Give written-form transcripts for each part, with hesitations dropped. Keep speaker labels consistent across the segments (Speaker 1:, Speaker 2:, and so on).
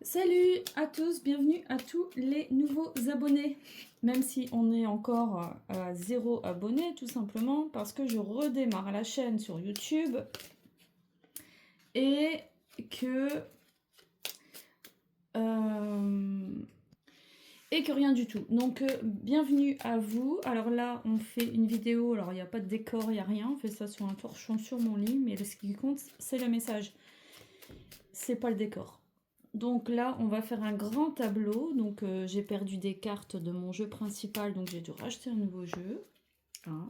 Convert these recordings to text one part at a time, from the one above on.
Speaker 1: Salut à tous, bienvenue à tous les nouveaux abonnés. Même si on est encore à 0 abonnés, tout simplement parce que je redémarre la chaîne sur YouTube et que rien du tout. Donc bienvenue à vous. Alors là, on fait une vidéo. Alors il n'y a pas de décor, il n'y a rien. On fait ça sur un torchon sur mon lit, mais ce qui compte, c'est le message. C'est pas le décor. Donc là, on va faire un grand tableau. Donc j'ai perdu des cartes de mon jeu principal, donc j'ai dû racheter un nouveau jeu. Hein.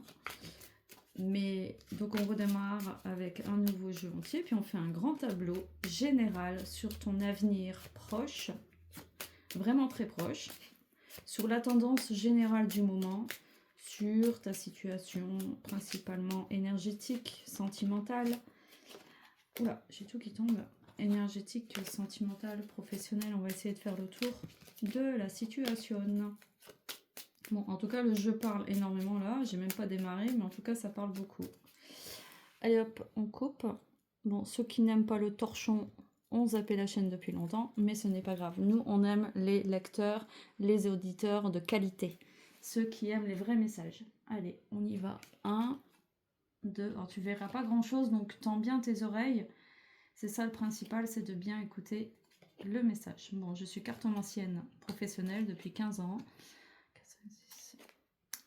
Speaker 1: Mais donc on redémarre avec un nouveau jeu entier, puis on fait un grand tableau général sur ton avenir proche, vraiment très proche, sur la tendance générale du moment, sur ta situation principalement énergétique, sentimentale. Oula, j'ai tout qui tombe. Énergétique, sentimentale, professionnelle, on va essayer de faire le tour de la situation. Bon, en tout cas, le jeu parle énormément là, j'ai même pas démarré, mais en tout cas, ça parle beaucoup. Allez hop, on coupe. Bon, ceux qui n'aiment pas le torchon ont zappé la chaîne depuis longtemps, mais ce n'est pas grave. Nous, on aime les lecteurs, les auditeurs de qualité, ceux qui aiment les vrais messages. Allez, on y va. 1, 2, alors tu verras pas grand-chose, donc tends bien tes oreilles. C'est ça le principal, c'est de bien écouter le message. Bon, je suis cartomancienne professionnelle depuis 15 ans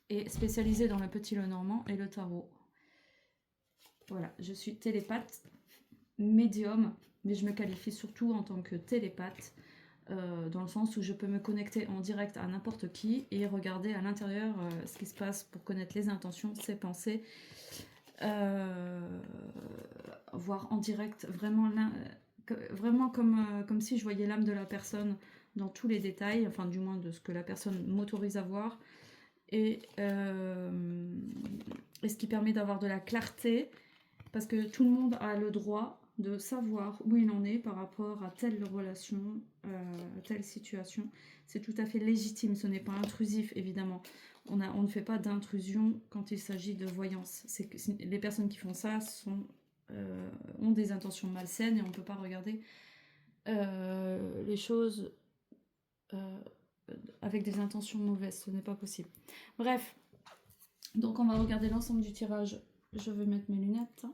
Speaker 1: et spécialisée dans le petit Lenormand et le tarot. Voilà, je suis télépathe, médium, mais je me qualifie surtout en tant que télépathe, dans le sens où je peux me connecter en direct à n'importe qui et regarder à l'intérieur ce qui se passe pour connaître les intentions, ses pensées, voir en direct vraiment comme si je voyais l'âme de la personne dans tous les détails, enfin du moins de ce que la personne m'autorise à voir, et ce qui permet d'avoir de la clarté, parce que tout le monde a le droit de savoir où il en est par rapport à telle relation, telle situation. C'est tout à fait légitime, ce n'est pas intrusif évidemment. On ne fait pas d'intrusion quand il s'agit de voyance. Les personnes qui font ça ont des intentions malsaines et on ne peut pas regarder les choses avec des intentions mauvaises, ce n'est pas possible. Bref, donc on va regarder l'ensemble du tirage. Je vais mettre mes lunettes.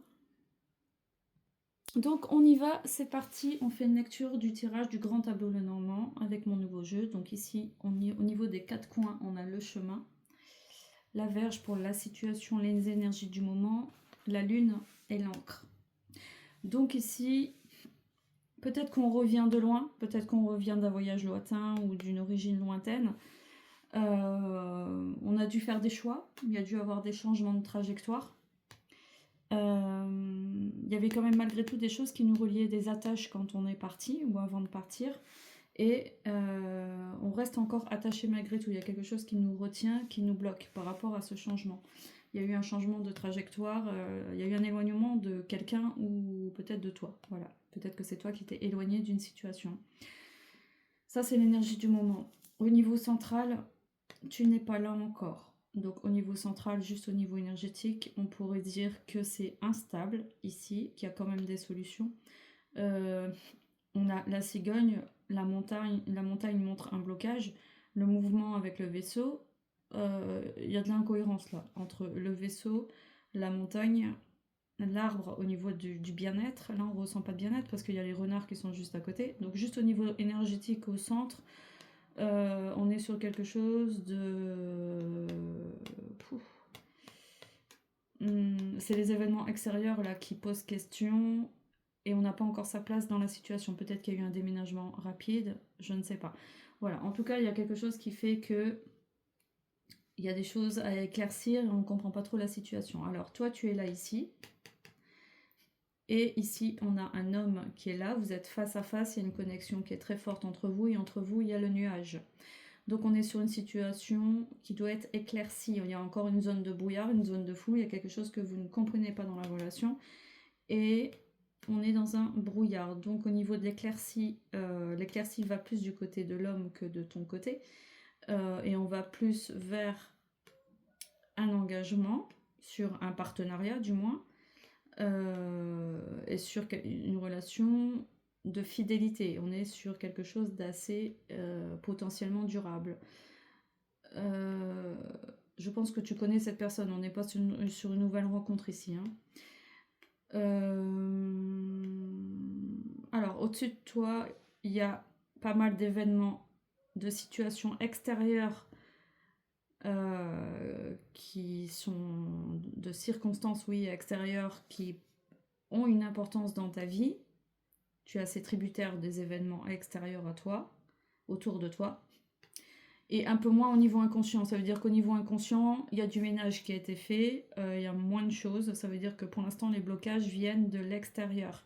Speaker 1: Donc on y va, c'est parti, on fait une lecture du tirage du grand tableau Lenormand avec mon nouveau jeu. Donc ici, au niveau des 4 coins, on a le chemin, la verge pour la situation, les énergies du moment, la lune et l'encre. Donc ici, peut-être qu'on revient de loin, peut-être qu'on revient d'un voyage lointain ou d'une origine lointaine. On a dû faire des choix, il y a dû avoir des changements de trajectoire. Il y avait quand même malgré tout des choses qui nous reliaient, des attaches quand on est parti ou avant de partir. Et on reste encore attaché malgré tout. Il y a quelque chose qui nous retient, qui nous bloque par rapport à ce changement. Il y a eu un changement de trajectoire, il y a eu un éloignement de quelqu'un ou peut-être de toi. Voilà, peut-être que c'est toi qui t'es éloigné d'une situation. Ça, c'est l'énergie du moment. Au niveau central, tu n'es pas là encore. Donc au niveau central, juste au niveau énergétique, on pourrait dire que c'est instable ici, qu'il y a quand même des solutions. On a la cigogne, la montagne montre un blocage, le mouvement avec le vaisseau, il y a de l'incohérence là, entre le vaisseau, la montagne, l'arbre au niveau du bien-être. Là on ressent pas de bien-être parce qu'il y a les renards qui sont juste à côté. Donc juste au niveau énergétique au centre, on est sur quelque chose de... C'est les événements extérieurs là qui posent question et on n'a pas encore sa place dans la situation. Peut-être qu'il y a eu un déménagement rapide, je ne sais pas. Voilà, en tout cas, il y a quelque chose qui fait que il y a des choses à éclaircir et on ne comprend pas trop la situation. Alors, toi, tu es là ici. Et ici, on a un homme qui est là. Vous êtes face à face. Il y a une connexion qui est très forte entre vous. Et entre vous, il y a le nuage. Donc, on est sur une situation qui doit être éclaircie. Il y a encore une zone de brouillard, une zone de flou. Il y a quelque chose que vous ne comprenez pas dans la relation. Et on est dans un brouillard. Donc, au niveau de l'éclaircie, l'éclaircie va plus du côté de l'homme que de ton côté. Et on va plus vers un engagement, sur un partenariat du moins, et sur une relation de fidélité. On est sur quelque chose d'assez potentiellement durable. Je pense que tu connais cette personne. On n'est pas sur une nouvelle rencontre ici. Hein. Alors, au-dessus de toi, il y a pas mal d'événements, de situations extérieures qui sont de circonstances, oui, extérieures qui ont une importance dans ta vie. Tu es assez tributaire des événements extérieurs à toi, autour de toi. Et un peu moins au niveau inconscient. Ça veut dire qu'au niveau inconscient, il y a du ménage qui a été fait, il y a moins de choses. Ça veut dire que pour l'instant, les blocages viennent de l'extérieur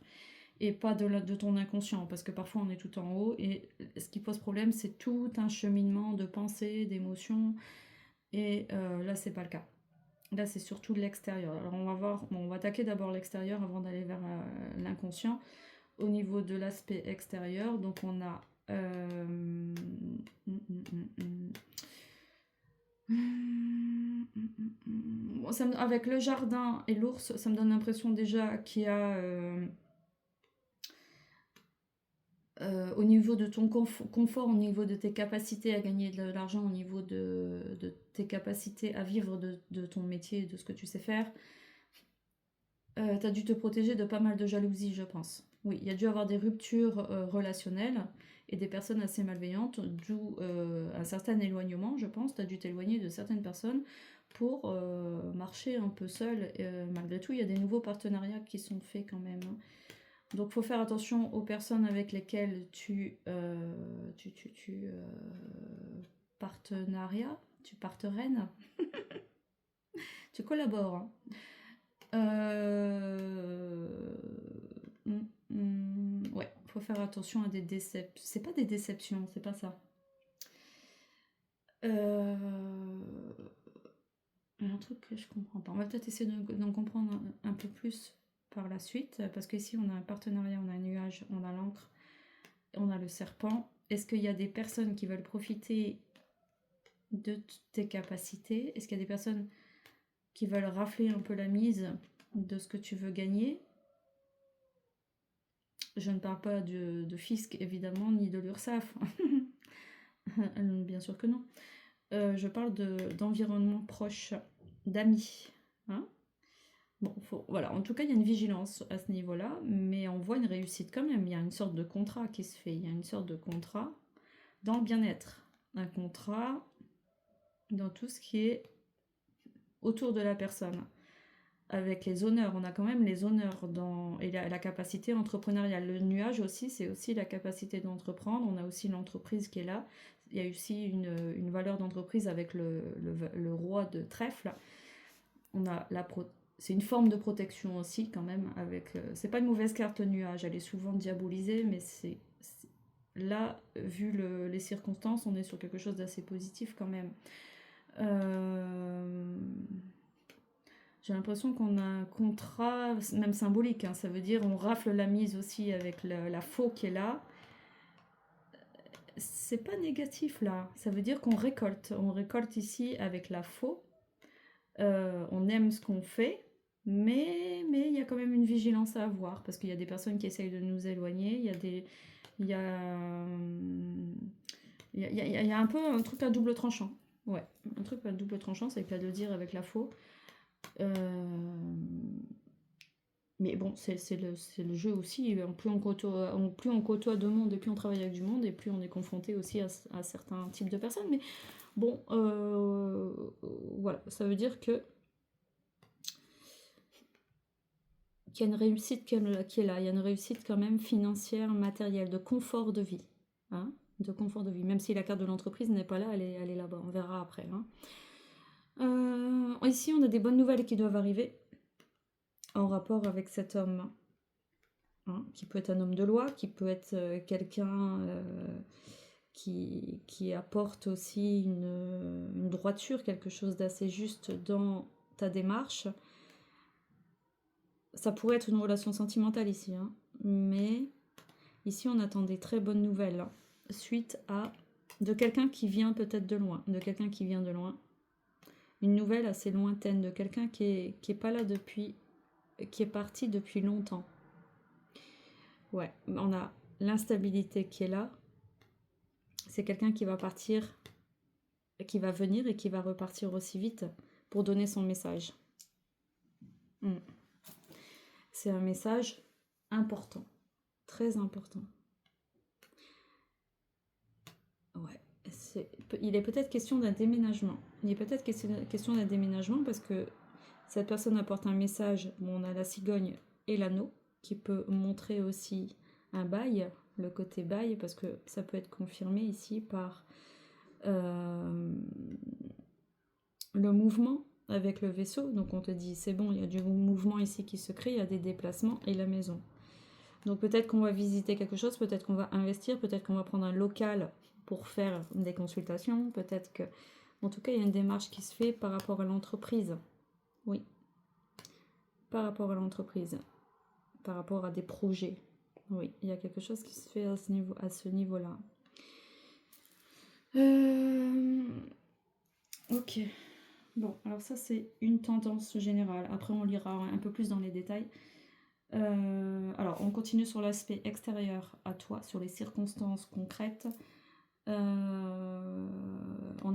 Speaker 1: et pas de ton inconscient, parce que parfois on est tout en haut et ce qui pose problème, c'est tout un cheminement de pensée, d'émotions, et là, c'est pas le cas. Là, c'est surtout de l'extérieur. Alors, on va voir, bon, on va attaquer d'abord l'extérieur avant d'aller vers l'inconscient. Au niveau de l'aspect extérieur, donc on a bon, avec le jardin et l'ours, ça me donne l'impression déjà qu'il y a au niveau de ton confort, au niveau de tes capacités à gagner de l'argent, au niveau de tes capacités à vivre de ton métier, de ce que tu sais faire, tu as dû te protéger de pas mal de jalousie, je pense. Oui, il y a dû avoir des ruptures relationnelles et des personnes assez malveillantes, d'où un certain éloignement, je pense. Tu as dû t'éloigner de certaines personnes pour marcher un peu seul. Malgré tout, il y a des nouveaux partenariats qui sont faits quand même. Hein. Donc, il faut faire attention aux personnes avec lesquelles tu partenariat, tu partenaires, tu collabores. Hein. Ouais, faut faire attention à des déceptions. C'est pas des déceptions, c'est pas ça. Un truc que je comprends pas. On va peut-être essayer d'en comprendre un peu plus par la suite, parce qu'ici on a un partenariat, on a un nuage, on a l'encre, on a le serpent. Est-ce qu'il y a des personnes qui veulent profiter de tes capacités? Est-ce qu'il y a des personnes qui veulent rafler un peu la mise de ce que tu veux gagner? Je ne parle pas de fisc, évidemment, ni de l'URSSAF. Bien sûr que non. Je parle d'environnement proche, d'amis. Hein. Bon, voilà, en tout cas, il y a une vigilance à ce niveau-là, mais on voit une réussite quand même. Il y a une sorte de contrat qui se fait. Il y a une sorte de contrat dans le bien-être. Un contrat dans tout ce qui est autour de la personne. Avec les honneurs, on a quand même les honneurs et la capacité entrepreneuriale. Le nuage aussi, c'est aussi la capacité d'entreprendre. On a aussi l'entreprise qui est là. Il y a aussi une valeur d'entreprise avec le roi de trèfle. On a c'est une forme de protection aussi quand même. C'est pas une mauvaise carte nuage, elle est souvent diabolisée, mais là, vu les circonstances, on est sur quelque chose d'assez positif quand même. J'ai l'impression qu'on a un contrat, même symbolique, hein, ça veut dire on rafle la mise aussi avec la faux qui est là. C'est pas négatif là, ça veut dire qu'on récolte. On récolte ici avec la faux. On aime ce qu'on fait, mais il y a quand même une vigilance à avoir parce qu'il y a des personnes qui essayent de nous éloigner. Il y a un peu un truc à double tranchant. Ouais, un truc à double tranchant, c'est le cas de le dire avec la faux. Mais bon, c'est le jeu aussi. Plus on côtoie de monde et plus on travaille avec du monde et plus on est confronté aussi à certains types de personnes. Mais bon, voilà, ça veut dire qu'il y a une réussite qui est là. Il y a une réussite quand même financière, matérielle, de confort de vie. Hein, de confort de vie. Même si la carte de l'entreprise n'est pas là, elle est là-bas. On verra après. Hein. Ici, on a des bonnes nouvelles qui doivent arriver en rapport avec cet homme, hein, qui peut être un homme de loi, qui peut être quelqu'un qui apporte aussi une droiture, quelque chose d'assez juste dans ta démarche. Ça pourrait être une relation sentimentale ici, hein, mais ici on attend des très bonnes nouvelles, hein, suite à de quelqu'un qui vient peut-être de loin, une nouvelle assez lointaine de quelqu'un qui est pas là depuis, qui est parti depuis longtemps. Ouais, on a l'instabilité qui est là, c'est quelqu'un qui va partir, qui va venir et qui va repartir aussi vite pour donner son message. C'est un message important, très important. Ouais, il est peut-être question d'un déménagement. Il est peut-être question d'un déménagement parce que cette personne apporte un message. Bon, on a la cigogne et l'anneau qui peut montrer aussi un bail, le côté bail, parce que ça peut être confirmé ici par le mouvement avec le vaisseau. Donc on te dit c'est bon, il y a du mouvement ici qui se crée, il y a des déplacements et la maison. Donc peut-être qu'on va visiter quelque chose, peut-être qu'on va investir, peut-être qu'on va prendre un local pour faire des consultations, peut-être que... En tout cas, il y a une démarche qui se fait par rapport à l'entreprise. Oui. Par rapport à l'entreprise. Par rapport à des projets. Oui, il y a quelque chose qui se fait à ce niveau-là. Ok. Bon, alors ça, c'est une tendance générale. Après, on lira un peu plus dans les détails. Alors, on continue sur l'aspect extérieur à toi, sur les circonstances concrètes. On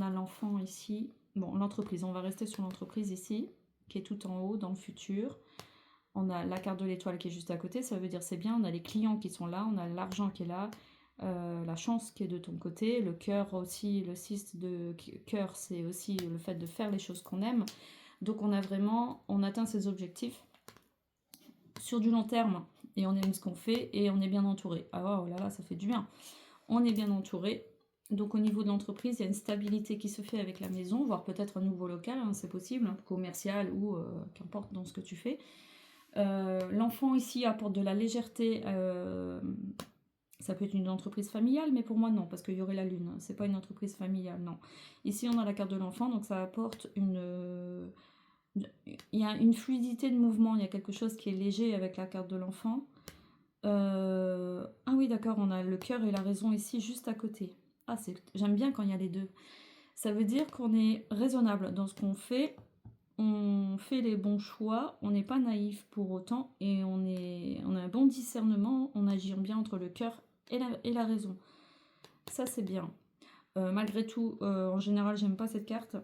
Speaker 1: a l'enfant ici. Bon, l'entreprise, on va rester sur l'entreprise ici, qui est tout en haut, dans le futur. On a la carte de l'étoile qui est juste à côté, ça veut dire c'est bien, on a les clients qui sont là, on a l'argent qui est là, la chance qui est de ton côté, le cœur aussi, le 6 de cœur, c'est aussi le fait de faire les choses qu'on aime. Donc on atteint ses objectifs sur du long terme, et on aime ce qu'on fait, et on est bien entouré. Ah oh là là, ça fait du bien. On est bien entouré. Donc au niveau de l'entreprise, il y a une stabilité qui se fait avec la maison, voire peut-être un nouveau local, hein, c'est possible, hein, commercial ou qu'importe dans ce que tu fais. L'enfant ici apporte de la légèreté. Ça peut être une entreprise familiale, mais pour moi non, parce qu'il y aurait la lune. C'est pas une entreprise familiale, non. Ici on a la carte de l'enfant, donc ça apporte il y a une fluidité de mouvement, il y a quelque chose qui est léger avec la carte de l'enfant. Ah oui, d'accord, on a le cœur et la raison ici juste à côté. Ah, j'aime bien quand il y a les deux. Ça veut dire qu'on est raisonnable dans ce qu'on fait. On fait les bons choix, on n'est pas naïf pour autant et on a un bon discernement, on agit bien entre le cœur et la raison. Ça c'est bien. Malgré tout, en général j'aime pas cette carte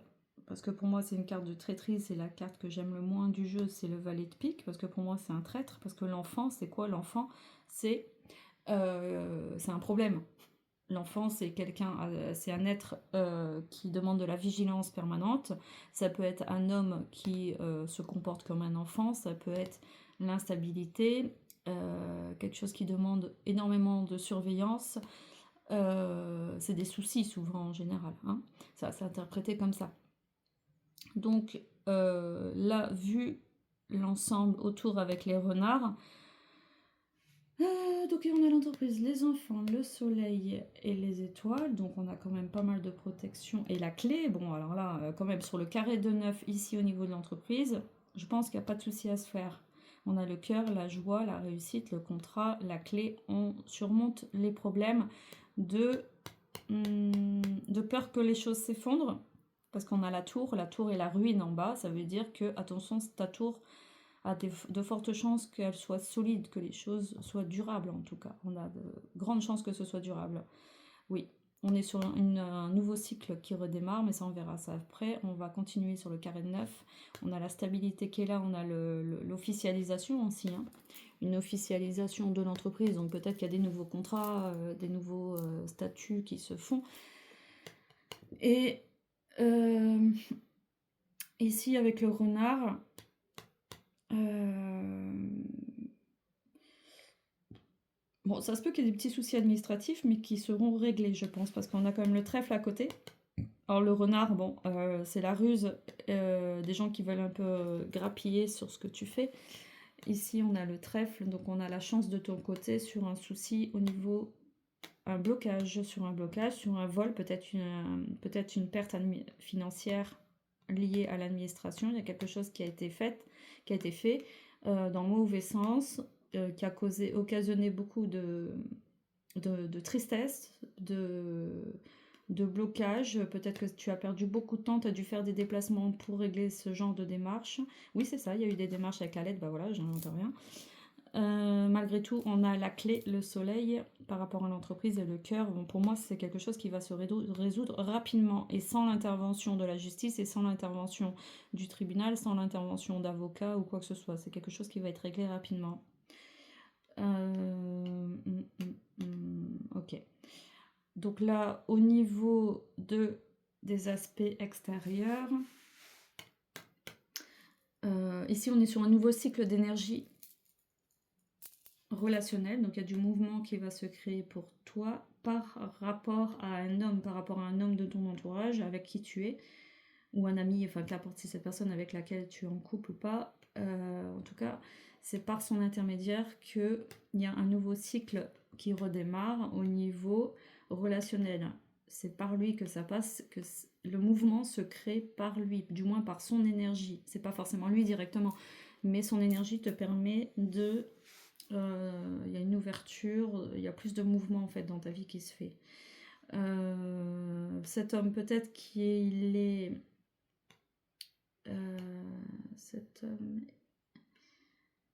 Speaker 1: parce que pour moi c'est une carte de traîtrise, c'est la carte que j'aime le moins du jeu, c'est le valet de pique parce que pour moi c'est un traître, parce que l'enfant c'est quoi? L'enfant c'est un problème. L'enfant, c'est c'est un être qui demande de la vigilance permanente. Ça peut être un homme qui se comporte comme un enfant. Ça peut être l'instabilité, quelque chose qui demande énormément de surveillance. C'est des soucis souvent en général. Hein. Ça, c'est interprété comme ça. Donc là, vu l'ensemble autour avec les renards, donc on a l'entreprise, les enfants, le soleil et les étoiles, donc on a quand même pas mal de protection. Et la clé, bon alors là, quand même sur le carré de 9 ici au niveau de l'entreprise, je pense qu'il n'y a pas de souci à se faire. On a le cœur, la joie, la réussite, le contrat, la clé, on surmonte les problèmes de peur que les choses s'effondrent, parce qu'on a la tour et la ruine en bas, ça veut dire que, attention, ta tour a de fortes chances qu'elle soit solide, que les choses soient durables en tout cas. On a de grandes chances que ce soit durable. Oui, on est sur un nouveau cycle qui redémarre, mais ça on verra ça après. On va continuer sur le carré de 9. On a la stabilité qui est là, on a l'officialisation aussi. Hein. Une officialisation de l'entreprise, donc peut-être qu'il y a des nouveaux contrats, des nouveaux statuts qui se font. Et ici avec le renard, bon, ça se peut qu'il y ait des petits soucis administratifs, mais qui seront réglés, je pense, parce qu'on a quand même le trèfle à côté. Alors le renard, bon, c'est la ruse des gens qui veulent un peu grappiller sur ce que tu fais. Ici, on a le trèfle, donc on a la chance de ton côté sur un souci au niveau... un blocage, sur un vol, peut-être une perte financière liée à l'administration. Il y a quelque chose qui a été fait dans le mauvais sens, qui a occasionné beaucoup de tristesse, de blocage. Peut-être que tu as perdu beaucoup de temps, tu as dû faire des déplacements pour régler ce genre de démarches. Oui, c'est ça, il y a eu des démarches avec la lettre, bah voilà, j'invente rien. Malgré tout, on a la clé, le soleil, par rapport à l'entreprise et le cœur. Bon, pour moi, c'est quelque chose qui va se résoudre rapidement et sans l'intervention de la justice et sans l'intervention du tribunal, sans l'intervention d'avocat ou quoi que ce soit. C'est quelque chose qui va être réglé rapidement. Ok. Donc là, au niveau des aspects extérieurs, ici on est sur un nouveau cycle d'énergie relationnel, donc il y a du mouvement qui va se créer pour toi par rapport à un homme, de ton entourage avec qui tu es, ou un ami, enfin qu'importe si cette personne avec laquelle tu es en couple ou pas, en tout cas c'est par son intermédiaire qu'il y a un nouveau cycle qui redémarre au niveau relationnel. C'est par lui que ça passe, que le mouvement se crée par lui, du moins par son énergie. C'est pas forcément lui directement, mais son énergie te permet de... Il y a une ouverture, il y a plus de mouvement en fait dans ta vie qui se fait. Cet homme peut-être qu'il est... cet homme...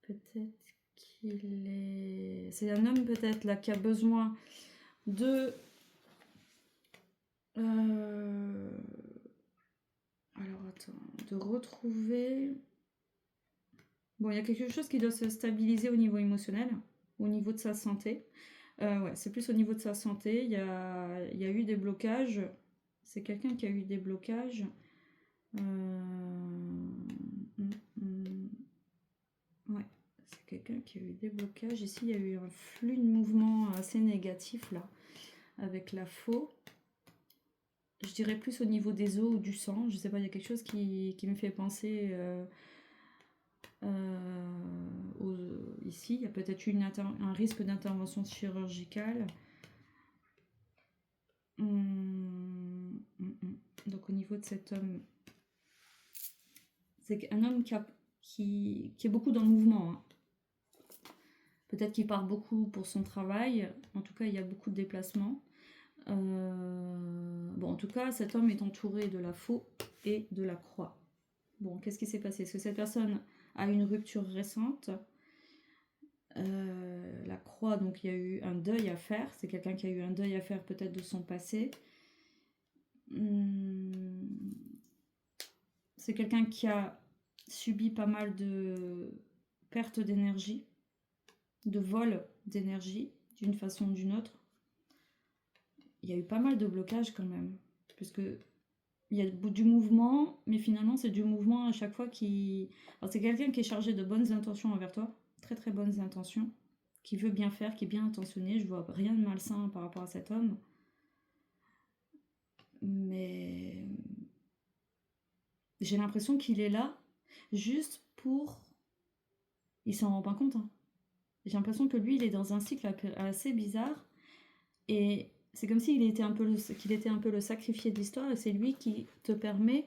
Speaker 1: Peut-être qu'il est... C'est un homme peut-être là qui a besoin de... Alors attends, de retrouver... Bon, il y a quelque chose qui doit se stabiliser au niveau émotionnel, au niveau de sa santé. Ouais, c'est plus au niveau de sa santé. Il y a eu des blocages. C'est quelqu'un qui a eu des blocages. Ouais, c'est quelqu'un qui a eu des blocages. Ici, il y a eu un flux de mouvement assez négatif là, avec la faux. Je dirais plus au niveau des os ou du sang. Je sais pas, il y a quelque chose qui me fait penser... ici, il y a peut-être eu un risque d'intervention chirurgicale. Donc au niveau de cet homme, c'est un homme qui est beaucoup dans le mouvement. Hein. Peut-être qu'il part beaucoup pour son travail. En tout cas, il y a beaucoup de déplacements. Bon, en tout cas, cet homme est entouré de la faux et de la croix. Bon, qu'est-ce qui s'est passé? Est-ce que cette personne a une rupture récente? La croix, donc il y a eu un deuil à faire. C'est quelqu'un qui a eu un deuil à faire peut-être de son passé. C'est quelqu'un qui a subi pas mal de pertes d'énergie, de vol d'énergie, d'une façon ou d'une autre. Il y a eu pas mal de blocages quand même, puisque il y a du mouvement, mais finalement c'est du mouvement à chaque fois qui... Alors c'est quelqu'un qui est chargé de bonnes intentions envers toi, très très bonnes intentions, qui veut bien faire, qui est bien intentionné. Je vois rien de malsain par rapport à cet homme. Mais j'ai l'impression qu'il est là juste pour... Il s'en rend pas compte. Hein. J'ai l'impression que lui, il est dans un cycle assez bizarre. Et c'est comme s'il était qu'il était un peu le sacrifié de l'histoire. Et c'est lui qui te permet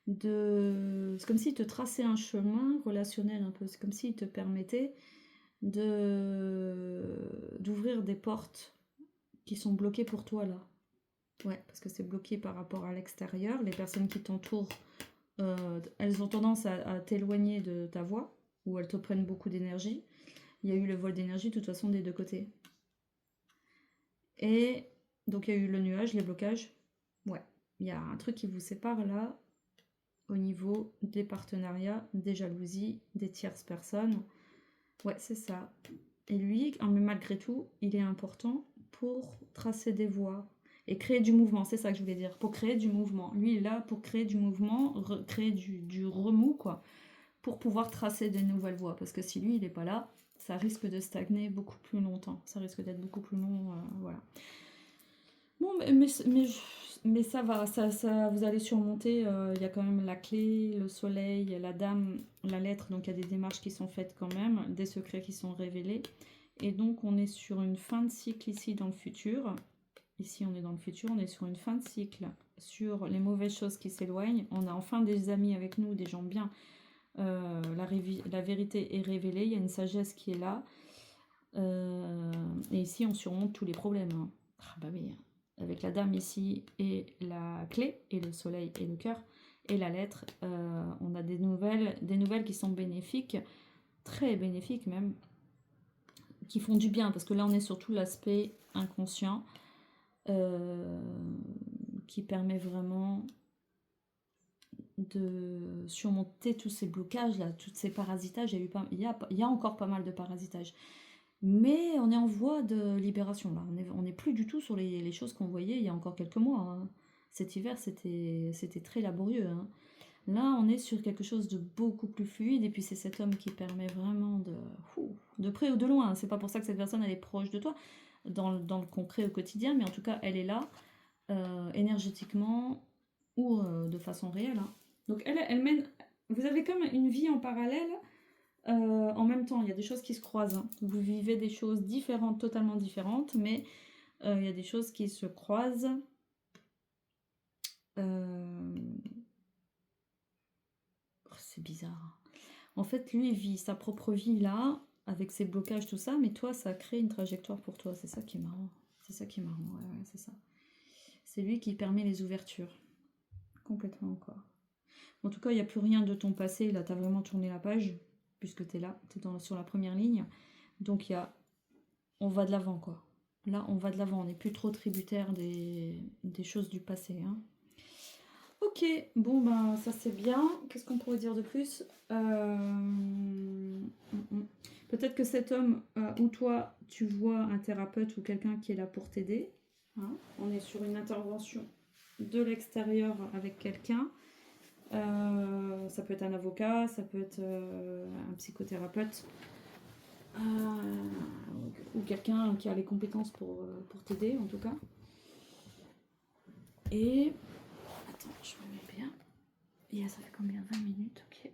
Speaker 1: de... C'est comme s'il te traçait un chemin relationnel un peu. C'est comme s'il te permettait d'ouvrir des portes qui sont bloquées pour toi là. Ouais, parce que c'est bloqué par rapport à l'extérieur. Les personnes qui t'entourent, elles ont tendance à t'éloigner de ta voix, ou elles te prennent beaucoup d'énergie. Il y a eu le vol d'énergie de toute façon des deux côtés. Et donc il y a eu le nuage, les blocages. Ouais, il y a un truc qui vous sépare là, au niveau des partenariats, des jalousies, des tierces personnes. Ouais, c'est ça. Et lui, mais malgré tout, il est important pour tracer des voies et créer du mouvement, c'est ça que je voulais dire, pour créer du mouvement. Lui, il est là pour créer du mouvement, créer du remous, quoi, pour pouvoir tracer de nouvelles voies. Parce que si lui, il n'est pas là, ça risque de stagner beaucoup plus longtemps. Ça risque d'être beaucoup plus long, voilà. Bon, mais ça va, ça, vous allez surmonter. Il y a quand même la clé, le soleil, la dame, la lettre. Donc il y a des démarches qui sont faites quand même, des secrets qui sont révélés. Et donc on est sur une fin de cycle ici dans le futur. Ici on est dans le futur, on est sur une fin de cycle, sur les mauvaises choses qui s'éloignent. On a enfin des amis avec nous, des gens bien. La vérité est révélée, il y a une sagesse qui est là. Et ici on surmonte tous les problèmes. Hein. Ah bah oui, avec la dame ici et la clé, et le soleil et le cœur, et la lettre, on a des nouvelles qui sont bénéfiques, très bénéfiques même. qui font du bien, parce que là on est surtout l'aspect inconscient qui permet vraiment de surmonter tous ces blocages là, tous ces parasitages. Il y a encore pas mal de parasitages, mais on est en voie de libération là. On est plus du tout sur les choses qu'on voyait il y a encore quelques mois, hein. Cet hiver c'était très laborieux, hein. Là on est sur quelque chose de beaucoup plus fluide, et puis c'est cet homme qui permet vraiment de près ou de loin. C'est pas pour ça que cette personne elle est proche de toi dans le concret au quotidien, mais en tout cas elle est là énergétiquement ou de façon réelle, hein. Donc elle mène, vous avez comme une vie en parallèle, en même temps. Il y a des choses qui se croisent, hein. Vous vivez des choses différentes, totalement différentes, mais il y a des choses qui se croisent. C'est bizarre. En fait, lui, il vit sa propre vie là, avec ses blocages, tout ça, mais toi, ça crée une trajectoire pour toi. C'est ça qui est marrant. C'est ça qui est marrant, ouais, c'est ça. C'est lui qui permet les ouvertures. Complètement, quoi. En tout cas, il n'y a plus rien de ton passé. Là, tu as vraiment tourné la page, puisque tu es là, tu es sur la première ligne. Donc, on va de l'avant, quoi. Là, on va de l'avant. On n'est plus trop tributaire des choses du passé, hein. Ok, bon, ben, ça c'est bien. Qu'est-ce qu'on pourrait dire de plus? Peut-être que cet homme, ou toi, tu vois un thérapeute ou quelqu'un qui est là pour t'aider, hein. On est sur une intervention de l'extérieur avec quelqu'un. Ça peut être un avocat, ça peut être un psychothérapeute, ou quelqu'un qui a les compétences pour t'aider en tout cas. Et attends, je me mets bien. Et ça fait combien? 20 minutes, ok.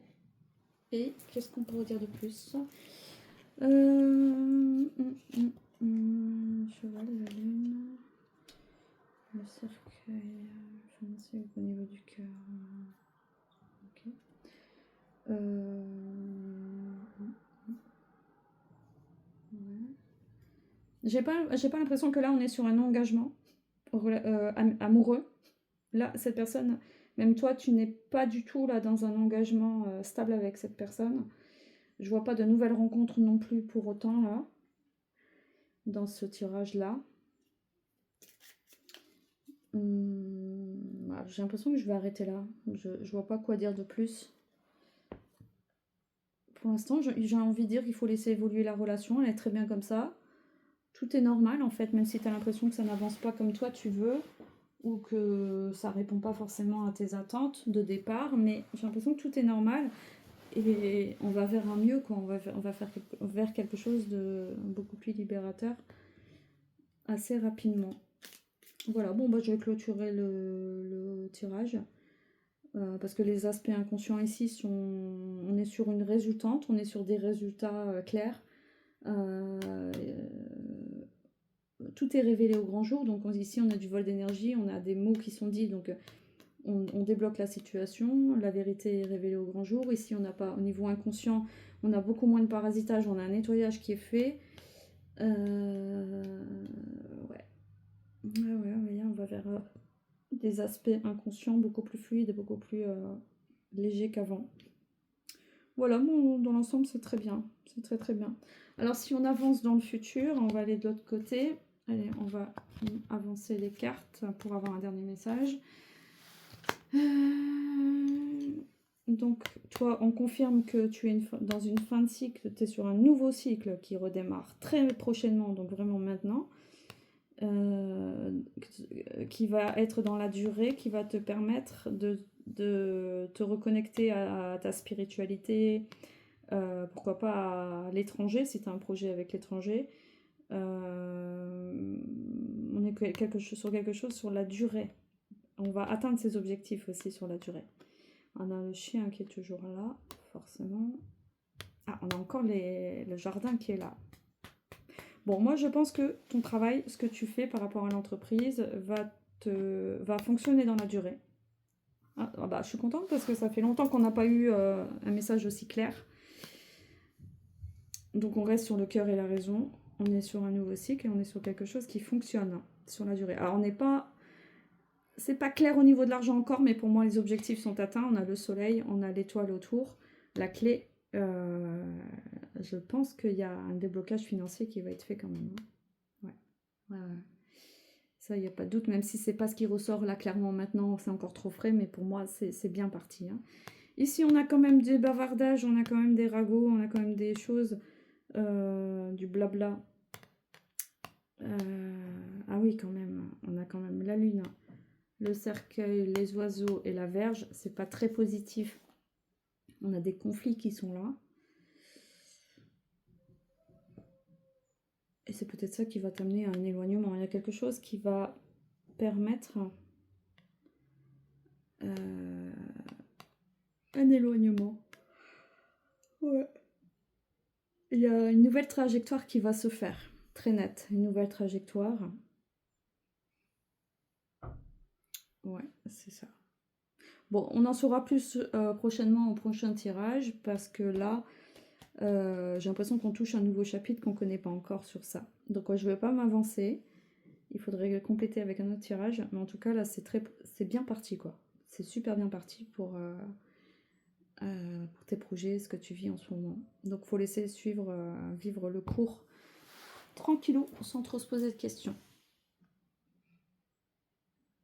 Speaker 1: Et qu'est-ce qu'on pourrait dire de plus? Cheval, la lune, le cercueil, au niveau du cœur. Ok. Ouais. J'ai pas l'impression que là on est sur un engagement amoureux. Là, cette personne, même toi, tu n'es pas du tout là dans un engagement stable avec cette personne. Je vois pas de nouvelles rencontres non plus pour autant là, dans ce tirage-là. J'ai l'impression que je vais arrêter là. Je vois pas quoi dire de plus. Pour l'instant, j'ai envie de dire qu'il faut laisser évoluer la relation. Elle est très bien comme ça. Tout est normal en fait, même si tu as l'impression que ça n'avance pas comme toi tu veux, ou que ça répond pas forcément à tes attentes de départ, mais j'ai l'impression que tout est normal et on va vers un mieux, quoi. On va vers quelque chose de beaucoup plus libérateur assez rapidement. Voilà, bon bah je vais clôturer le tirage parce que les aspects inconscients ici sont... On est sur une résultante, on est sur des résultats clairs. Tout est révélé au grand jour, donc ici on a du vol d'énergie, on a des mots qui sont dits, donc on débloque la situation, la vérité est révélée au grand jour. Ici on n'a pas, au niveau inconscient, on a beaucoup moins de parasitage, on a un nettoyage qui est fait. Ouais, on va vers des aspects inconscients beaucoup plus fluides et beaucoup plus légers qu'avant. Voilà, bon, dans l'ensemble c'est très bien, c'est très très bien. Alors si on avance dans le futur, on va aller de l'autre côté. Allez, on va avancer les cartes pour avoir un dernier message. Donc, toi, on confirme que tu es dans une fin de cycle, tu es sur un nouveau cycle qui redémarre très prochainement, donc vraiment maintenant, qui va être dans la durée, qui va te permettre de te reconnecter à ta spiritualité, pourquoi pas à l'étranger, si tu as un projet avec l'étranger. On est sur quelque chose sur la durée. On va atteindre ses objectifs aussi sur la durée. On a le chien qui est toujours là, forcément. Ah, on a encore le jardin qui est là. Bon, moi je pense que ton travail, ce que tu fais par rapport à l'entreprise, va fonctionner dans la durée. Bah, je suis contente parce que ça fait longtemps qu'on n'a pas eu un message aussi clair. Donc on reste sur le cœur et la raison. On est sur un nouveau cycle et on est sur quelque chose qui fonctionne sur la durée. Alors on n'est pas... C'est pas clair au niveau de l'argent encore, mais pour moi les objectifs sont atteints. On a le soleil, on a l'étoile autour. La clé Je pense qu'il y a un déblocage financier qui va être fait quand même. Hein. Ouais. Ça, il n'y a pas de doute, même si c'est pas ce qui ressort là clairement maintenant, c'est encore trop frais, mais pour moi, c'est bien parti. Hein. Ici, on a quand même des bavardages, on a quand même des ragots, on a quand même des choses, du blabla. Ah oui, quand même, on a quand même la lune, le cercueil, les oiseaux et la verge. C'est pas très positif. On a des conflits qui sont là. Et c'est peut-être ça qui va t'amener à un éloignement. Il y a quelque chose qui va permettre un éloignement. Ouais. Il y a une nouvelle trajectoire qui va se faire. Très nette. Une nouvelle trajectoire. Ouais, c'est ça. Bon, on en saura plus prochainement au prochain tirage. Parce que là, j'ai l'impression qu'on touche un nouveau chapitre qu'on ne connaît pas encore sur ça. Donc je ne vais pas m'avancer. Il faudrait compléter avec un autre tirage. Mais en tout cas, là, c'est bien parti, quoi. C'est super bien parti pour tes projets, ce que tu vis en ce moment. Donc, faut laisser vivre le cours tranquillou, sans trop se poser de questions.